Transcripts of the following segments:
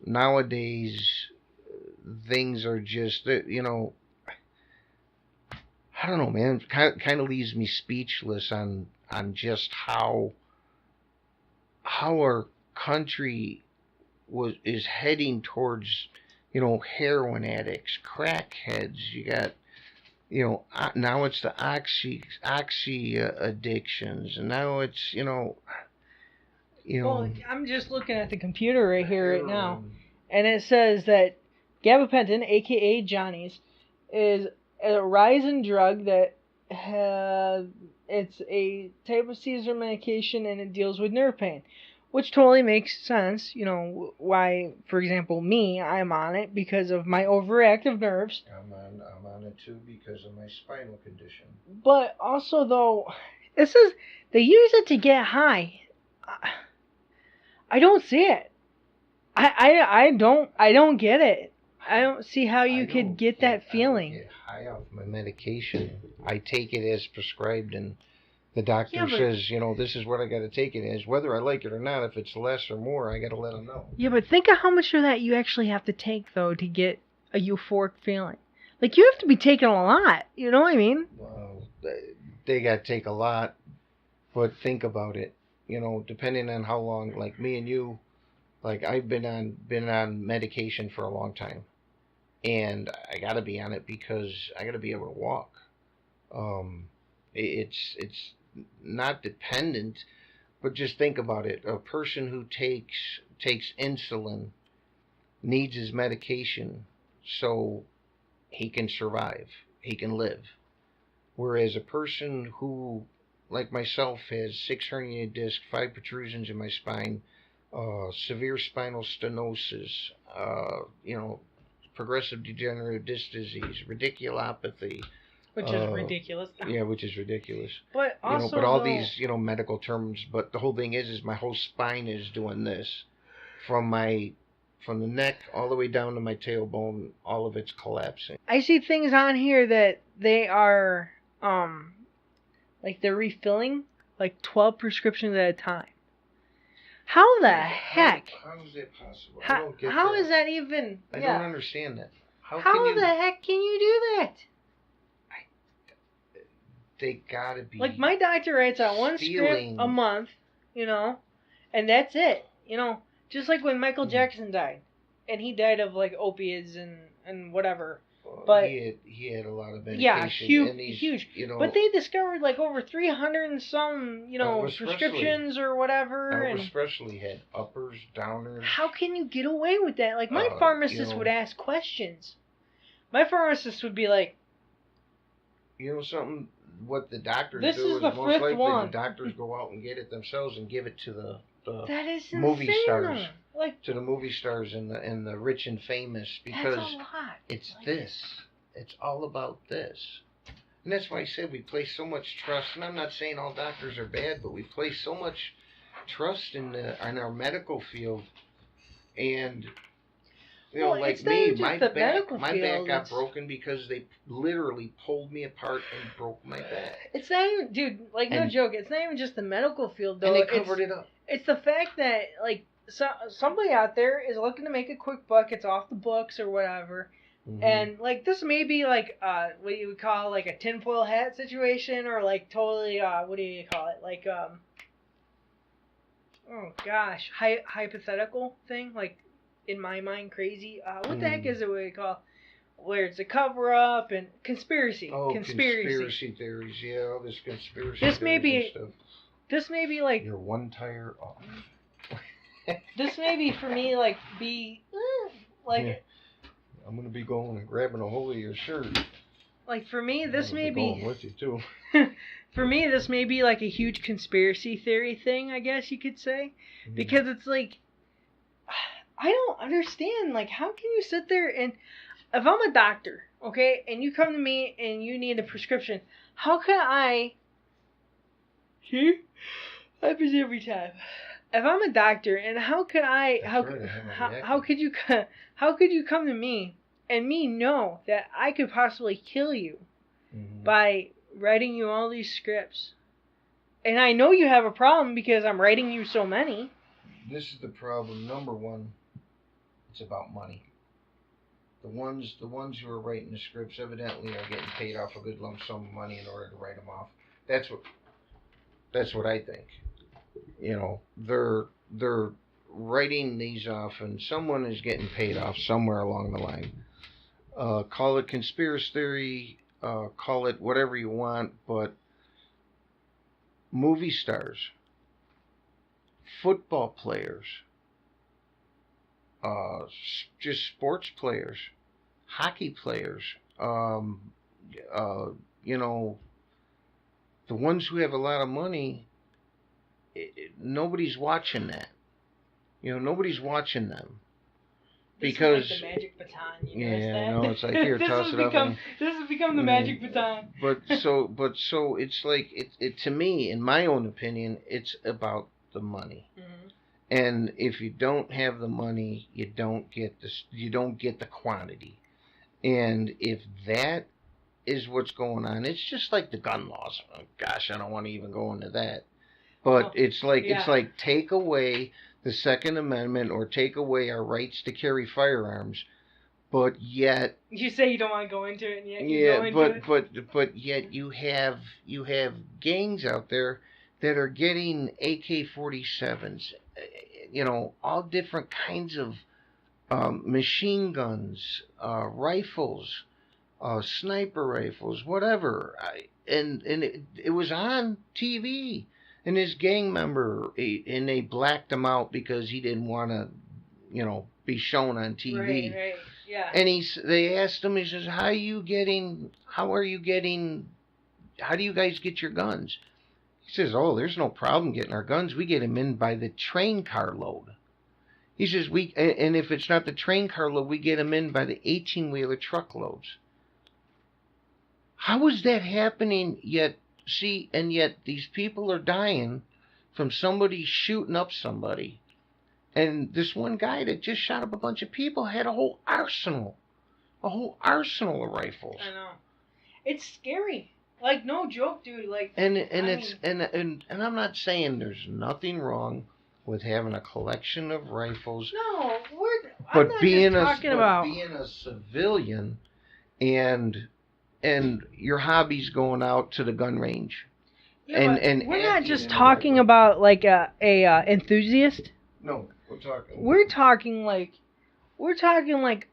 nowadays things are just, I don't know, man. Kind of leaves me speechless on just how our country is heading towards, heroin addicts, crackheads. You got, now it's the oxy addictions, and now it's, Well, I'm just looking at the computer right here right now, and it says that gabapentin, aka Johnny's, is a rising drug that it's a type of seizure medication, and it deals with nerve pain, which totally makes sense. Why, for example, I'm on it because of my overactive nerves. I'm on it too because of my spinal condition. But also, though, it says they use it to get high. I don't see it. I don't get it. I don't see how you could get that feeling. I don't get high off my medication. I take it as prescribed, and the doctor says, this is what I got to take it as. Whether I like it or not, if it's less or more, I got to let them know. Yeah, but think of how much of that you actually have to take, though, to get a euphoric feeling. Like, you have to be taking a lot. You know what I mean? Well, they got to take a lot, but think about it. Depending on how long, like me and you, like I've been on medication for a long time, and I got to be on it because I got to be able to walk. It's not dependent, but just think about it. A person who takes insulin needs his medication so he can survive, he can live. Whereas a person who, like myself, has 6 herniated discs, 5 protrusions in my spine, severe spinal stenosis, progressive degenerative disc disease, radiculopathy. Which is ridiculous. Yeah, which is ridiculous. But also, but all these, medical terms. But the whole thing is my whole spine is doing this, from the neck all the way down to my tailbone. All of it's collapsing. I see things on here that they are, like they're refilling like 12 prescriptions at a time. How the heck? How is that possible? I don't get how that. Is that even? I don't understand that. How the heck can you do that? They gotta be. Like, my doctor writes out one script a month, and that's it. Just like when Michael Jackson died, and he died of like opiates and whatever. But he had a lot of medication. Yeah, huge. But they discovered like over 300 and some, prescriptions or whatever. Elvis Presley had uppers, downers. How can you get away with that? Like, my pharmacist would ask questions. My pharmacist would be like, something. What the doctors this do is the most likely one. The doctors go out and get it themselves and give it to the that is movie insane, stars. though. Like, to the movie stars and the rich and famous, because that's a lot. It's this. It's all about this. And that's why I said we place so much trust, and I'm not saying all doctors are bad, but we place so much trust in our medical field. And like me, my back got broken because they literally pulled me apart and broke my back. It's not even, dude, like, no joke, it's not even just the medical field, though. And they covered it up. It's the fact that, like, somebody out there is looking to make a quick buck, it's off the books or whatever, and, like, this may be, like, what you would call, like, a tinfoil hat situation, or, like, totally, what do you call it, like, oh, gosh, hypothetical thing, like, in my mind, crazy. What the heck is it what you call, where it's a cover-up and conspiracy. Oh, conspiracy theories, yeah, all this conspiracy this theories and stuff. This may be, like... You're one tire off. This may be, for me, like, like... Yeah. I'm going to be going and grabbing a hold of your shirt. Like, for me, this may be... going with you, too. For me, this may be, like, a huge conspiracy theory thing, I guess you could say. Because it's, like... I don't understand. Like, how can you sit there and... If I'm a doctor, okay, and you come to me and you need a prescription, how can I... See? Happens every time. If I'm a doctor, and how could I... How could you come to me and me know that I could possibly kill you by writing you all these scripts? And I know you have a problem because I'm writing you so many. This is the problem. Number one, it's about money. The ones who are writing the scripts evidently are getting paid off a good lump sum of money in order to write them off. That's what I think. You know, they're writing these off, and someone is getting paid off somewhere along the line. Call it conspiracy theory, call it whatever you want, but movie stars, football players, just sports players, hockey players, you know, the ones who have a lot of money, nobody's watching that. You know, nobody's watching them. Because this is like the magic baton, you yeah, that? No, it's like here, toss it up. This has become the magic baton. But so it's like it to me, in my own opinion, it's about the money. Mm-hmm. And if you don't have the money, you don't get the quantity. And if that is what's going on, it's just like the gun laws. Oh, gosh, I don't want to even go into that. But it's like take away the Second Amendment or take away our rights to carry firearms, but yet you say you don't want to go into it, and yet you go into it. But yet you have gangs out there that are getting AK-47s, you know, all different kinds of machine guns, rifles, sniper rifles, whatever. And it was on TV. And his gang member, and they blacked him out because he didn't want to, you know, be shown on TV. Right, yeah. And they asked him, he says, how do you guys get your guns? He says, oh, there's no problem getting our guns. We get them in by the train carload. He says, and if it's not the train carload, we get them in by the 18-wheeler truckloads. How is that happening yet? See, and yet these people are dying from somebody shooting up somebody. And this one guy that just shot up a bunch of people had a whole arsenal of rifles. I know. It's scary. Like, no joke, dude. Like, and I'm not saying there's nothing wrong with having a collection of rifles. No, I'm not just talking about being a civilian and your hobby's going out to the gun range. Yeah, and we're not just talking about like a enthusiast. No, we're talking like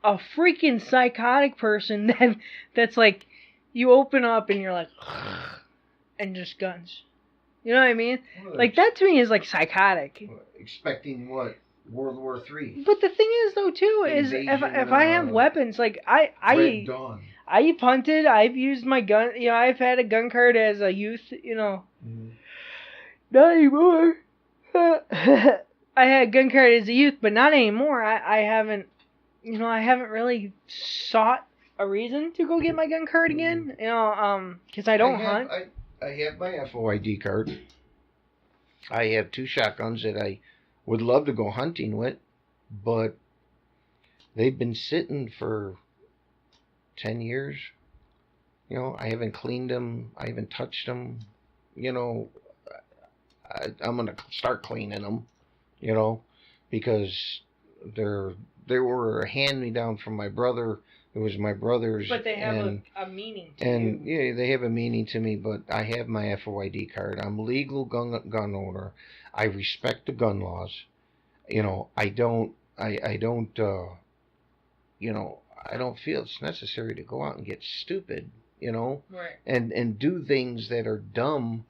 a freaking psychotic person that's like, you open up and you're like, and just guns. You know what I mean? Like, that to me is like psychotic. Expecting what? World War III. But the thing is though too is if I have weapons, like I've hunted, I've used my gun, you know, I've had a gun card as a youth, you know. Mm-hmm. Not anymore. I had a gun card as a youth, but not anymore. I haven't really sought a reason to go get my gun card again, you know, because I don't hunt. I have my FOID card. I have 2 shotguns that I would love to go hunting with, but they've been sitting for 10 years. You know, I haven't cleaned them. I haven't touched them. You know, I'm going to start cleaning them, you know, because they were a hand-me-down from my brother. It was my brother's. But they have a meaning to you. Yeah, they have a meaning to me, but I have my FOID card. I'm a legal gun owner. I respect the gun laws. You know, I don't you know, I don't feel it's necessary to go out and get stupid, you know, right, and do things that are dumb,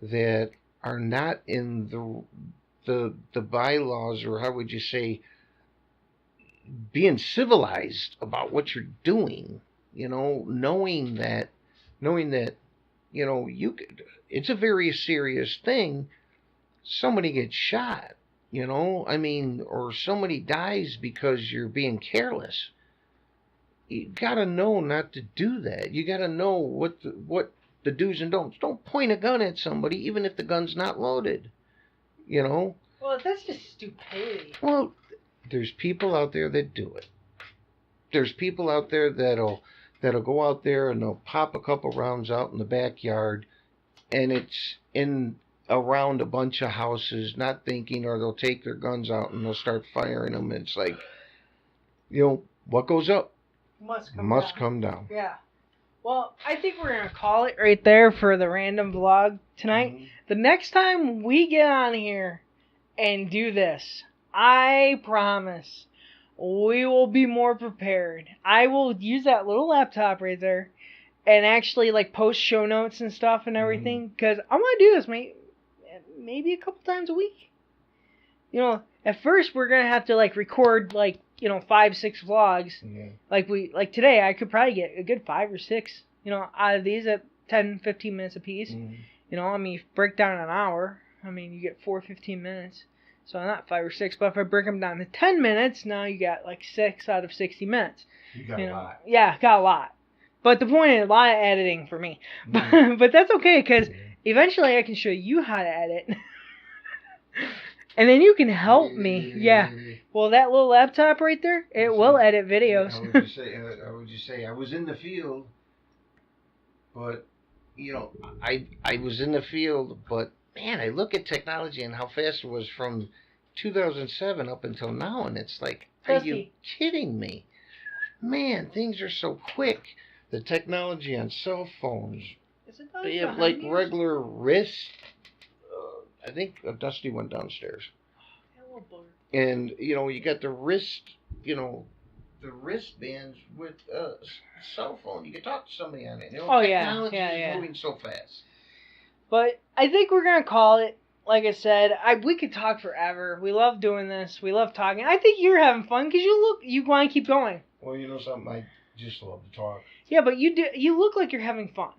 that are not in the bylaws, or how would you say, being civilized about what you're doing, you know, knowing that, you know, it's a very serious thing. Somebody gets shot, you know, I mean, or somebody dies because you're being careless. You gotta know not to do that. You gotta know what the do's and don'ts. Don't point a gun at somebody, even if the gun's not loaded, you know. Well, that's just stupidity. Well, there's people out there that do it. There's people out there that'll go out there and they'll pop a couple rounds out in the backyard, and it's in around a bunch of houses, not thinking, or they'll take their guns out and they'll start firing them. It's like, what goes up Must must down. come down. Yeah. Well, I think we're going to call it right there for the random vlog tonight. Mhm. The next time we get on here and do this, I promise we will be more prepared. I will use that little laptop right there and actually like post show notes and stuff and everything because I want to do this maybe a couple times a week. At first we're going to have to like record like 5-6 vlogs. Yeah. Like today, I could probably get a good 5 or 6, out of these at 10-15 minutes a piece. You break down an hour, you get 15 minutes. So not 5 or 6, but if I break them down to 10 minutes, now you got like 6 out of 60 minutes. You got a lot. Yeah, got a lot. But the point is a lot of editing for me. But that's okay, because eventually I can show you how to edit. And then you can help me. Yeah. Well, that little laptop right there, it will edit videos. How would you say? I was in the field, but I was in the field, but man, I look at technology and how fast it was from 2007 up until now, and it's like, are you kidding me? Man, things are so quick. The technology on cell phones. They have like regular wrist. I think Dusty went downstairs. And you got the wrist, the wristbands with a cell phone. You can talk to somebody on it. Technology is moving so fast. But I think we're gonna call it. Like I said, we could talk forever. We love doing this. We love talking. I think you're having fun because you want to keep going. Well, you know something, I just love to talk. Yeah, but you look like you're having fun.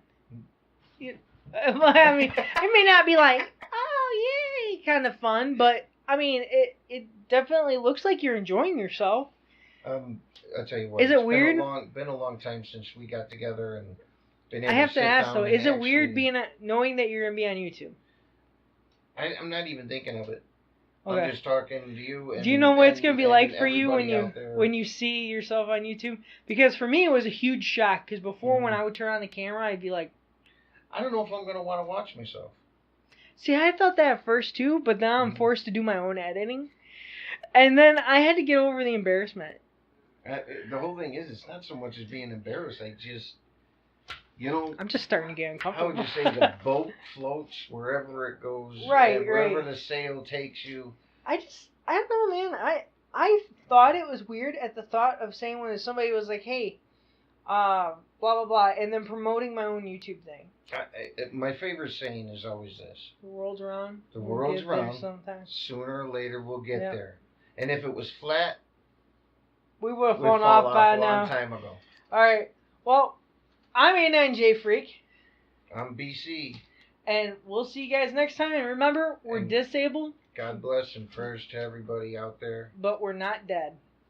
It may not be like, oh yay, kind of fun, but it definitely looks like you're enjoying yourself. I'll tell you what. Is it weird? Been a long time since we got together and been able I have to ask though, is it weird knowing that you're gonna be on YouTube? I'm not even thinking of it. Okay. I'm just talking to you. Do you know what it's gonna be like for you when you see yourself on YouTube? Because for me, it was a huge shock. Because before, when I would turn on the camera, I'd be like, I don't know if I'm gonna want to watch myself. See, I thought that at first too, but now I'm forced to do my own editing, and then I had to get over the embarrassment. The whole thing is, it's not so much as being embarrassed. I just, I'm just starting to get uncomfortable. How would you say the boat floats wherever it goes, right, wherever the sail takes you. I don't know, man. I thought it was weird at the thought of saying when somebody was like, hey, blah blah blah, and then promoting my own YouTube thing. My favorite saying is always this: the world's round. The world's round. Sooner or later, we'll get there. And if it was flat, we would have fallen off by now. A long time ago. All right. Well, I'm A9J Freak. I'm BC. And we'll see you guys next time. And remember, we're disabled. God bless and prayers to everybody out there. But we're not dead.